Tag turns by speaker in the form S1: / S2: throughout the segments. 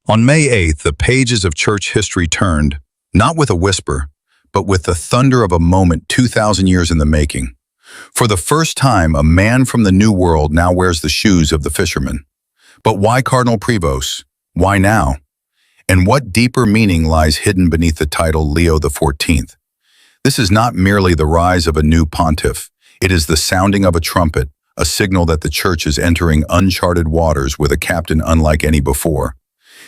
S1: On May 8th, the pages of church history turned, not with a whisper, but with the thunder of a moment 2,000 years in the making. For the first time, a man from the New World now wears the shoes of the fisherman. But why Cardinal Prevost? Why now? And what deeper meaning lies hidden beneath the title Leo XIV? This is not merely the rise of a new pontiff. It is the sounding of a trumpet, a signal that the Church is entering uncharted waters with a captain unlike any before.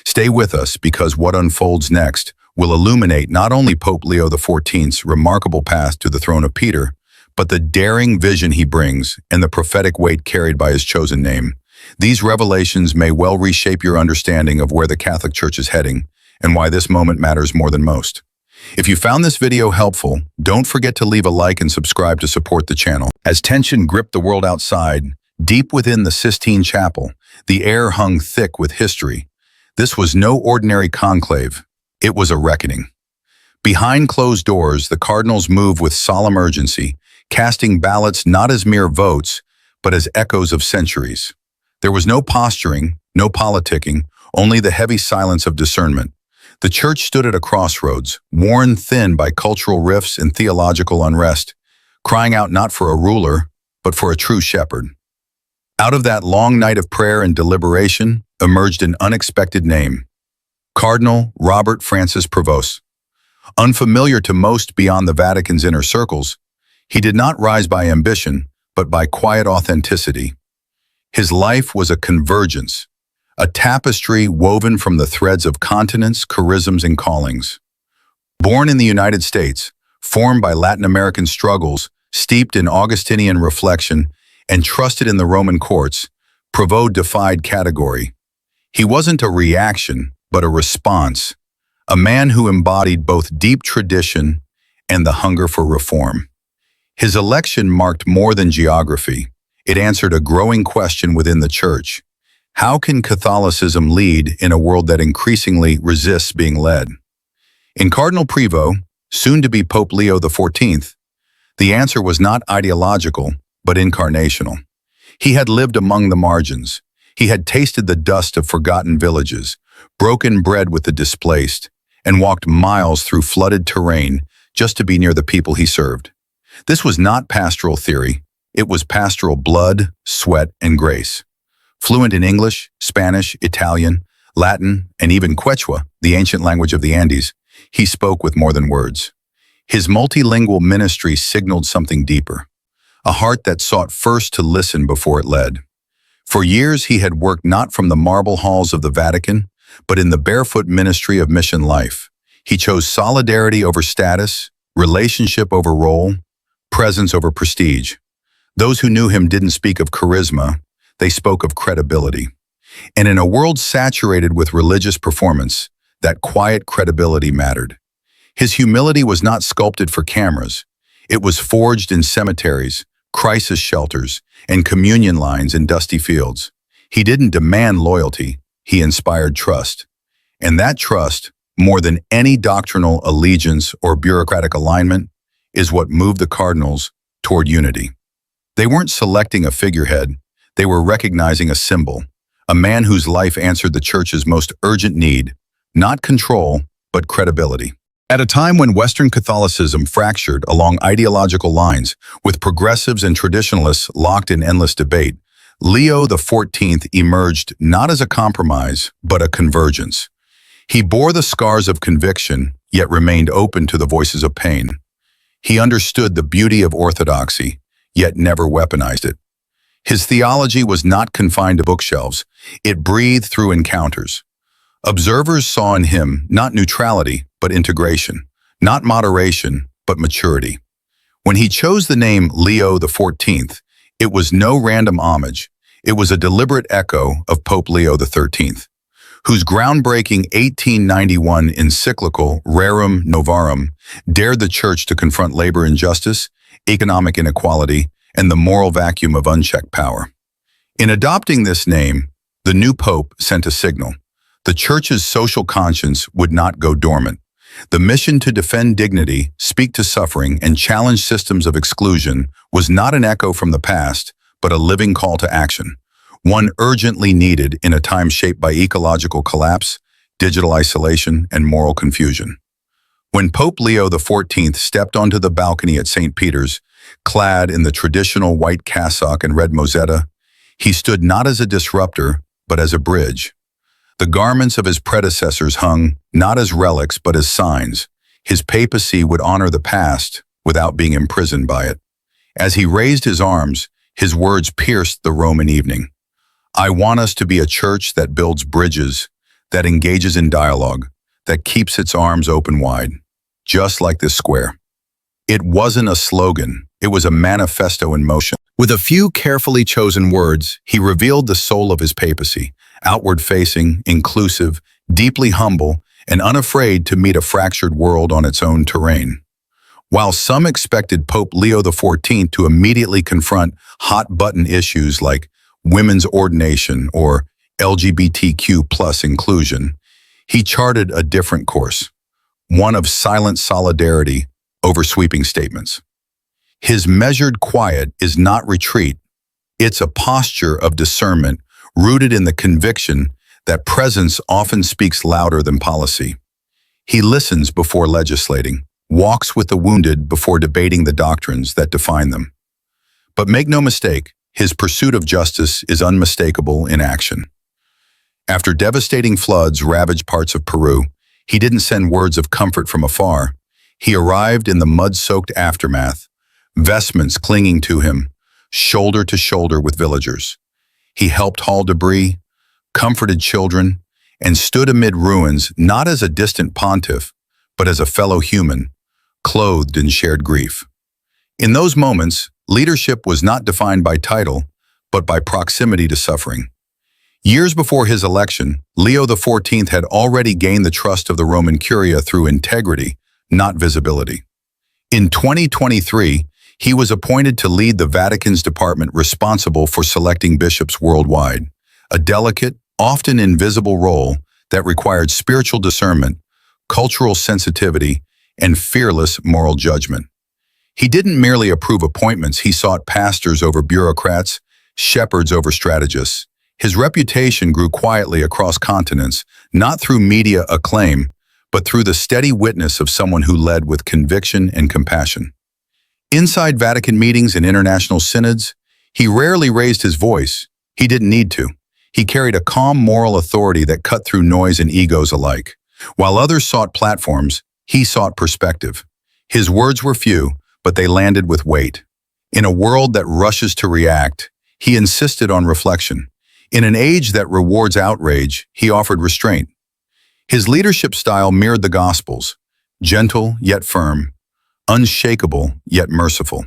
S1: Stay with us, because what unfolds next will illuminate not only Pope Leo XIV's remarkable path to the throne of Peter, but the daring vision he brings and the prophetic weight carried by his chosen name. These revelations may well reshape your understanding of where the Catholic Church is heading and why this moment matters more than most. If you found this video helpful, don't forget to leave a like and subscribe to support the channel. As tension gripped the world outside, deep within the Sistine Chapel, the air hung thick with history. This was no ordinary conclave. It was a reckoning. Behind closed doors, the cardinals moved with solemn urgency, casting ballots not as mere votes, but as echoes of centuries. There was no posturing, no politicking, only the heavy silence of discernment. The Church stood at a crossroads, worn thin by cultural rifts and theological unrest, crying out not for a ruler, but for a true shepherd. Out of that long night of prayer and deliberation emerged an unexpected name: Cardinal Robert Francis Prevost. Unfamiliar to most beyond the Vatican's inner circles, he did not rise by ambition, but by quiet authenticity. His life was a convergence, a tapestry woven from the threads of continents, charisms, and callings. Born in the United States, formed by Latin American struggles, steeped in Augustinian reflection, and trusted in the Roman courts, Prevost defied category. He wasn't a reaction, but a response, a man who embodied both deep tradition and the hunger for reform. His election marked more than geography. It answered a growing question within the Church. How can Catholicism lead in a world that increasingly resists being led? In Cardinal Prevost, soon to be Pope Leo XIV, the answer was not ideological, but incarnational. He had lived among the margins. He had tasted the dust of forgotten villages, broken bread with the displaced, and walked miles through flooded terrain just to be near the people he served. This was not pastoral theory. It was pastoral blood, sweat, and grace. Fluent in English, Spanish, Italian, Latin, and even Quechua, the ancient language of the Andes, he spoke with more than words. His multilingual ministry signaled something deeper, a heart that sought first to listen before it led. For years, he had worked not from the marble halls of the Vatican, but in the barefoot ministry of mission life. He chose solidarity over status, relationship over role, presence over prestige. Those who knew him didn't speak of charisma, they spoke of credibility. And in a world saturated with religious performance, that quiet credibility mattered. His humility was not sculpted for cameras. It was forged in cemeteries, crisis shelters, and communion lines in dusty fields. He didn't demand loyalty, he inspired trust. And that trust, more than any doctrinal allegiance or bureaucratic alignment, is what moved the cardinals toward unity. They weren't selecting a figurehead, they were recognizing a symbol, a man whose life answered the Church's most urgent need, not control, but credibility. At a time when Western Catholicism fractured along ideological lines, with progressives and traditionalists locked in endless debate, Leo XIV emerged not as a compromise, but a convergence. He bore the scars of conviction, yet remained open to the voices of pain. He understood the beauty of orthodoxy, yet never weaponized it. His theology was not confined to bookshelves. It breathed through encounters. Observers saw in him not neutrality, but integration, not moderation, but maturity. When he chose the name Leo XIV, it was no random homage. It was a deliberate echo of Pope Leo XIII, whose groundbreaking 1891 encyclical Rerum Novarum dared the Church to confront labor injustice, economic inequality, and the moral vacuum of unchecked power. In adopting this name, the new pope sent a signal. The Church's social conscience would not go dormant. The mission to defend dignity, speak to suffering, and challenge systems of exclusion was not an echo from the past, but a living call to action, one urgently needed in a time shaped by ecological collapse, digital isolation, and moral confusion. When Pope Leo XIV stepped onto the balcony at St. Peter's, clad in the traditional white cassock and red mozzetta, he stood not as a disruptor, but as a bridge. The garments of his predecessors hung not as relics but as signs. His papacy would honor the past without being imprisoned by it. As he raised his arms, his words pierced the Roman evening. I want us to be a church that builds bridges, that engages in dialogue, that keeps its arms open wide, just like this square. It wasn't a slogan, it was a manifesto in motion. With a few carefully chosen words, he revealed the soul of his papacy, outward-facing, inclusive, deeply humble, and unafraid to meet a fractured world on its own terrain. While some expected Pope Leo XIV to immediately confront hot-button issues like women's ordination or LGBTQ+ inclusion, he charted a different course, one of silent solidarity over sweeping statements. His measured quiet is not retreat, it's a posture of discernment rooted in the conviction that presence often speaks louder than policy. He listens before legislating, walks with the wounded before debating the doctrines that define them. But make no mistake, his pursuit of justice is unmistakable in action. After devastating floods ravaged parts of Peru, he didn't send words of comfort from afar. He arrived in the mud-soaked aftermath, vestments clinging to him, shoulder to shoulder with villagers. He helped haul debris, comforted children, and stood amid ruins not as a distant pontiff, but as a fellow human, clothed in shared grief. In those moments, leadership was not defined by title, but by proximity to suffering. Years before his election, Leo XIV had already gained the trust of the Roman Curia through integrity, not visibility. In 2023, he was appointed to lead the Vatican's department responsible for selecting bishops worldwide, a delicate, often invisible role that required spiritual discernment, cultural sensitivity, and fearless moral judgment. He didn't merely approve appointments, he sought pastors over bureaucrats, shepherds over strategists. His reputation grew quietly across continents, not through media acclaim, but through the steady witness of someone who led with conviction and compassion. Inside Vatican meetings and international synods, he rarely raised his voice. He didn't need to. He carried a calm moral authority that cut through noise and egos alike. While others sought platforms, he sought perspective. His words were few, but they landed with weight. In a world that rushes to react, he insisted on reflection. In an age that rewards outrage, he offered restraint. His leadership style mirrored the Gospels, gentle yet firm, unshakable yet merciful.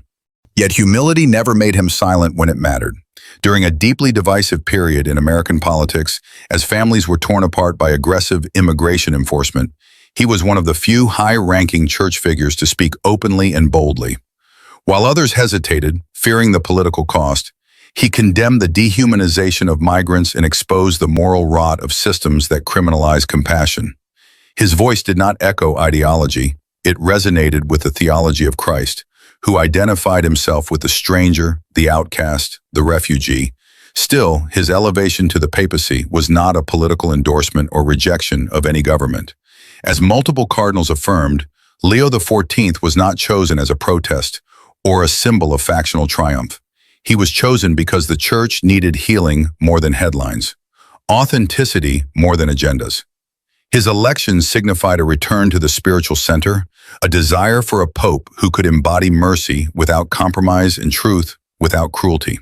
S1: Yet humility never made him silent when it mattered. During a deeply divisive period in American politics, as families were torn apart by aggressive immigration enforcement, he was one of the few high-ranking church figures to speak openly and boldly. While others hesitated, fearing the political cost, he condemned the dehumanization of migrants and exposed the moral rot of systems that criminalize compassion. His voice did not echo ideology, it resonated with the theology of Christ, who identified himself with the stranger, the outcast, the refugee. Still, his elevation to the papacy was not a political endorsement or rejection of any government. As multiple cardinals affirmed, Leo XIV was not chosen as a protest or a symbol of factional triumph. He was chosen because the church needed healing more than headlines, authenticity more than agendas. His election signified a return to the spiritual center, a desire for a pope who could embody mercy without compromise and truth without cruelty.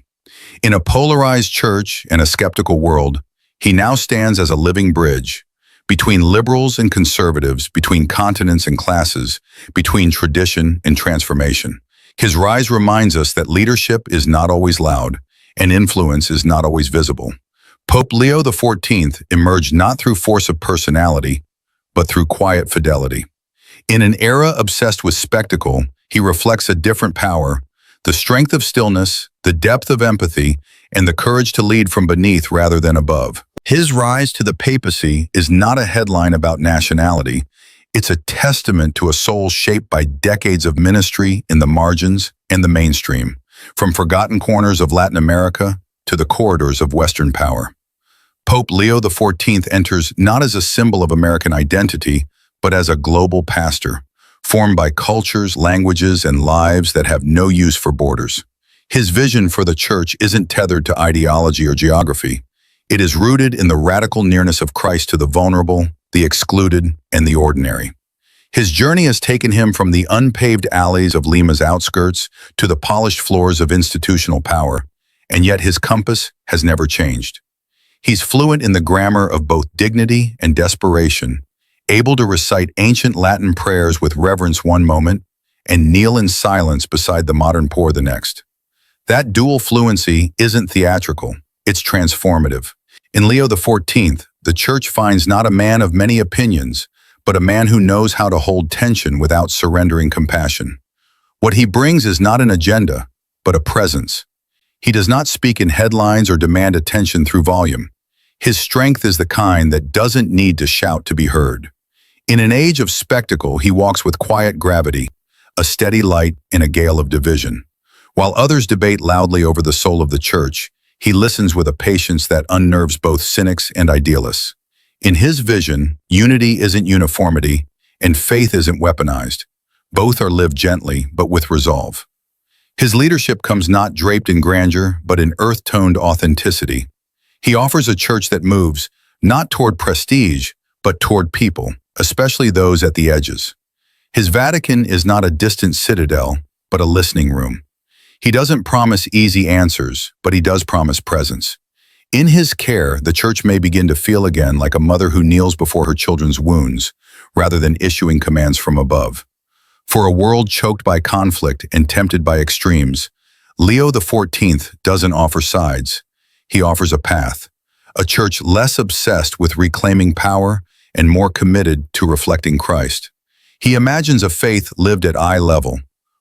S1: In a polarized church and a skeptical world, he now stands as a living bridge between liberals and conservatives, between continents and classes, between tradition and transformation. His rise reminds us that leadership is not always loud, and influence is not always visible. Pope Leo XIV emerged not through force of personality, but through quiet fidelity. In an era obsessed with spectacle, he reflects a different power, the strength of stillness, the depth of empathy, and the courage to lead from beneath rather than above. His rise to the papacy is not a headline about nationality. It's a testament to a soul shaped by decades of ministry in the margins and the mainstream, from forgotten corners of Latin America to the corridors of Western power. Pope Leo XIV enters not as a symbol of American identity, but as a global pastor, formed by cultures, languages, and lives that have no use for borders. His vision for the Church isn't tethered to ideology or geography. It is rooted in the radical nearness of Christ to the vulnerable, the excluded, and the ordinary. His journey has taken him from the unpaved alleys of Lima's outskirts to the polished floors of institutional power, and yet his compass has never changed. He's fluent in the grammar of both dignity and desperation, able to recite ancient Latin prayers with reverence one moment and kneel in silence beside the modern poor the next. That dual fluency isn't theatrical, it's transformative. In Leo XIV, the Church finds not a man of many opinions, but a man who knows how to hold tension without surrendering compassion. What he brings is not an agenda, but a presence. He does not speak in headlines or demand attention through volume. His strength is the kind that doesn't need to shout to be heard. In an age of spectacle, he walks with quiet gravity, a steady light in a gale of division. While others debate loudly over the soul of the Church, he listens with a patience that unnerves both cynics and idealists. In his vision, unity isn't uniformity, and faith isn't weaponized. Both are lived gently, but with resolve. His leadership comes not draped in grandeur, but in earth-toned authenticity. He offers a church that moves, not toward prestige, but toward people, especially those at the edges. His Vatican is not a distant citadel, but a listening room. He doesn't promise easy answers, but he does promise presence. In his care, the Church may begin to feel again like a mother who kneels before her children's wounds, rather than issuing commands from above. For a world choked by conflict and tempted by extremes, Leo XIV doesn't offer sides. He offers a path, a church less obsessed with reclaiming power and more committed to reflecting Christ. He imagines a faith lived at eye level,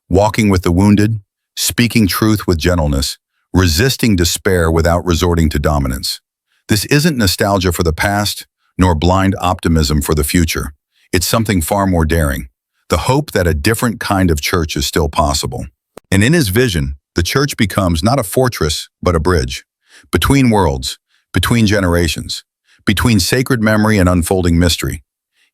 S1: walking with the wounded, speaking truth with gentleness, resisting despair without resorting to dominance. This isn't nostalgia for the past, nor blind optimism for the future. It's something far more daring, the hope that a different kind of church is still possible. And in his vision, the Church becomes not a fortress, but a bridge. Between worlds, between generations, between sacred memory and unfolding mystery.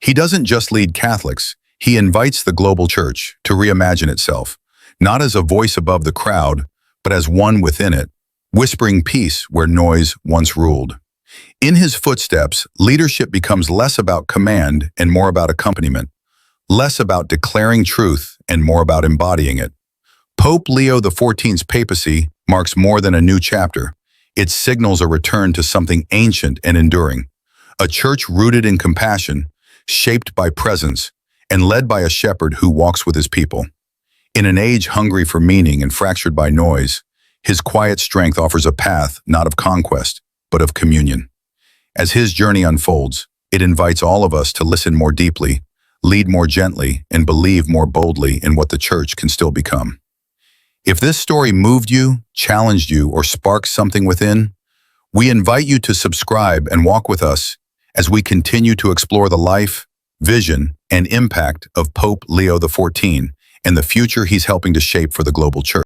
S1: He doesn't just lead Catholics, he invites the global Church to reimagine itself, not as a voice above the crowd, but as one within it, whispering peace where noise once ruled. In his footsteps, leadership becomes less about command and more about accompaniment, less about declaring truth and more about embodying it. Pope Leo XIV's papacy marks more than a new chapter. It signals a return to something ancient and enduring, a church rooted in compassion, shaped by presence, and led by a shepherd who walks with his people. In an age hungry for meaning and fractured by noise, his quiet strength offers a path not of conquest, but of communion. As his journey unfolds, it invites all of us to listen more deeply, lead more gently, and believe more boldly in what the Church can still become. If this story moved you, challenged you, or sparked something within, we invite you to subscribe and walk with us as we continue to explore the life, vision, and impact of Pope Leo XIV and the future he's helping to shape for the global Church.